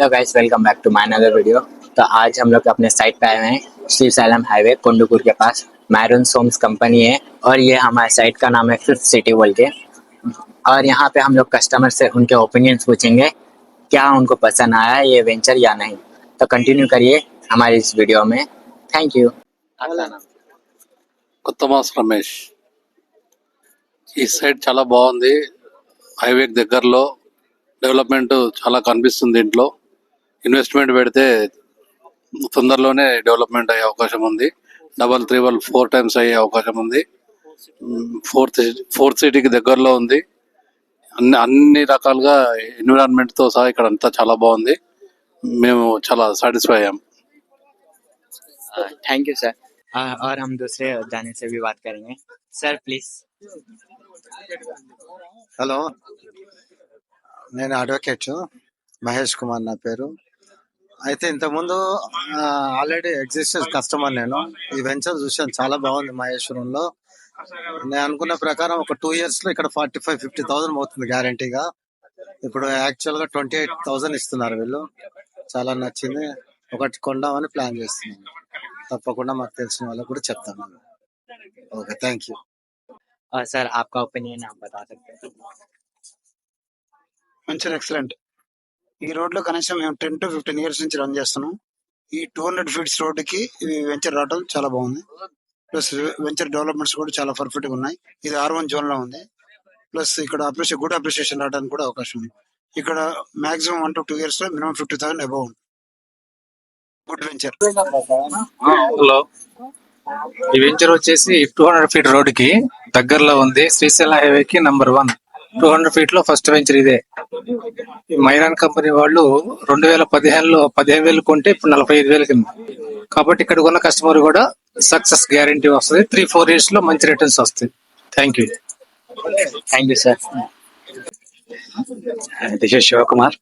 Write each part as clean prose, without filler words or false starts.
Hello guys, welcome back to my another video. तो आज हम लोग अपने साइट पे आए हुए हैं श्री सैलम हाईवे कोंडूपुर के पास। मैरून सोम्स कंपनी है और ये हमारे साइट का नाम है फिफ्थ सिटी बोल के। और यहाँ पे हम लोग कस्टमर से उनके ओपिनियंस पूछेंगे क्या उनको पसंद आया है ये वेंचर या नहीं। तो कंटिन्यू करिए हमारी इस वीडियो में। Thank you. आपका नाम? కొత్తమాస్ రమేష్. ఈ సైట్ చాలా బాగుంది. హైవే దగ్గరలో డెవలప్మెంట్ చాలా కనిపిస్తుంది. దీంట్లో ఇన్వెస్ట్మెంట్ పెడితే తొందరలోనే డెవలప్మెంట్ అయ్యే అవకాశం ఉంది. 4 టైమ్స్ అయ్యే అవకాశం ఉంది. ఫోర్త్ సిటీకి దగ్గరలో ఉంది. అన్ని రకాలుగా ఎన్విరాన్మెంట్ తో సహా ఇక్కడ అంతా చాలా బాగుంది. మేము చాలా సాటిస్ఫై అయ్యాం. Thank you sir. और हम दूसरे जाने से भी बात करेंगे। Sir please. హలో, నేను అడ్వకేట్ మహేష్ కుమార్ నా పేరు. అయితే ఇంతకుముందు ఆల్రెడీ ఎగ్జిస్టెన్స్ కస్టమర్. నేను ఈ వెంచర్ చూసాను, చాలా బాగుంది మహేశ్వరంలో. నేను అనుకున్న ప్రకారం ఒక 2 years లో ఇక్కడ 45-50,000 అవుతుంది గ్యారంటీగా. ఇప్పుడు యాక్చువల్ గా 28,000 ఇస్తున్నారు వీళ్ళు. చాలా నచ్చింది, ఒకటి కొందామని ప్లాన్ చేస్తున్నాను. తప్పకుండా మాకు తెలిసిన వాళ్ళకి కూడా చెప్తాను. Okay, thank you. और सर आपका ओपिनियन आप बता सकते हैं? Venture excellent. ఈ రోడ్ లో కనీసం మేము 10 to 15 years నుంచి రన్ చేస్తున్నాం. ఈ 200 feet రోడ్డుకి ఈ వెంచర్ రావడం చాలా బాగుంది. ప్లస్ వెంచర్ డెవలప్మెంట్స్ కూడా చాలా పర్ఫెక్ట్ గా ఉన్నాయి. ఇది R1 జోన్ లో ఉంది. ప్లస్ ఇక్కడ గుడ్ అప్రిషియేషన్ రావడానికి కూడా అవకాశం ఉంది. ఇక్కడ మాక్సిమం 1 to 2 years లో మినిమం 50,000 అబౌవ్ ఉంది. Good venture. హలో, ఈ వెంచర్ వచ్చేసి 200 feet రోడ్ కి దగ్గరలో ఉంది. శ్రీశైలం హైవేకి నంబర్ 1. 200 feet లో ఫస్ట్ వెంచర్ ఇదే. ఈ మైరాన్ కంపెనీ వాళ్ళు 2015లో 15,000 కొంటే ఇప్పుడు 45,000 కింద. కాబట్టి ఇక్కడ ఉన్న కస్టమర్ కూడా సక్సెస్ గ్యారంటీ వస్తుంది. 3-4 years లో మంచి రిటర్న్స్ వస్తాయి. Thank you. Thank you sir. This is Shivakumar,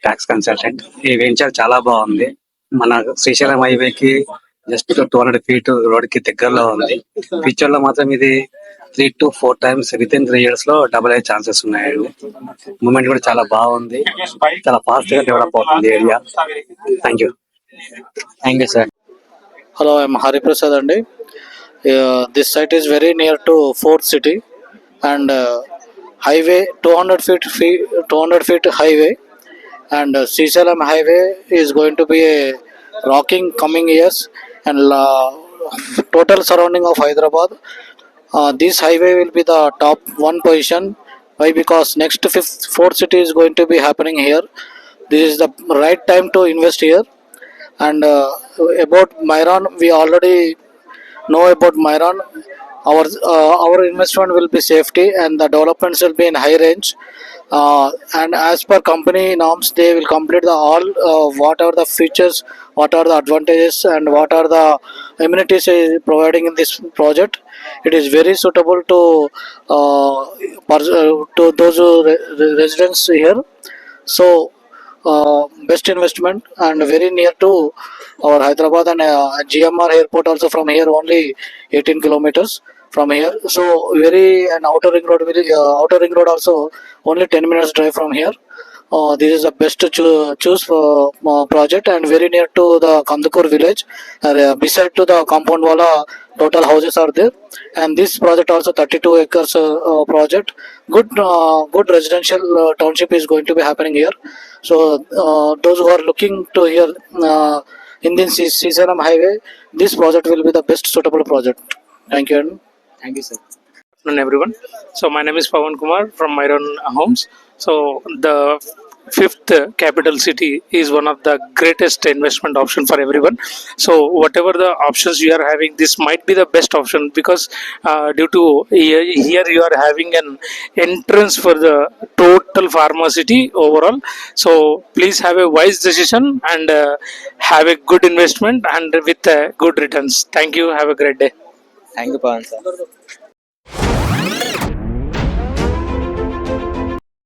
tax consultant. ఈ వెంచర్ చాలా బాగుంది. మన శ్రీశైలం హైవేకి జస్ట్ 200 feet రోడ్ కి దగ్గరలో ఉంది. ఫ్యూచర్ లో మాత్రం ఇది 3 to 4 times within 3 years లో డబుల్ అయ్యే ఛాన్సెస్ ఉన్నాయండి. మూమెంట్ కూడా చాలా బాగుంది, చాలా ఫాస్ట్ గా డెవలప్ అవుతుంది area. Thank you. Thank you sir. Hello, I'm Hariprasad అండి. This site is very near to fourth city and highway 200 feet highway, and Srisalam highway is going to be a rocking coming years, and total surrounding of Hyderabad. This highway will be the top 1 position. Why? Because next fourth city is going to be happening here. This is the right time to invest here. And about Myron, we already know about Myron. Our investment will be safety and the developments will be in high range. And as per company norms, they will complete the all what are the features, what are the advantages, and what are the amenities providing in this project. It is very suitable to those residents here. So best investment and very near to our Hyderabad and GMR airport also. From here only 18 kilometers from here. So very, and outer ring road also only 10 minutes drive from here. This is the best to choose for project, and very near to the Kandukur village. Beside to the compound wala total houses are there, and this project also 32 acres project. Good residential township is going to be happening here. So those who are looking to here in this Srisalam highway, this project will be the best suitable project. Thank you. Thank you sir. Good afternoon, everyone. So my name is Pawan Kumar from Myron Homes. So the fifth capital city is one of the greatest investment option for everyone. So whatever the options you are having, this might be the best option because due to here you are having an entrance for the total pharmacy overall. So please have a wise decision and have a good investment and with good returns. Thank you. Have a great day. Thank you Pawan sir.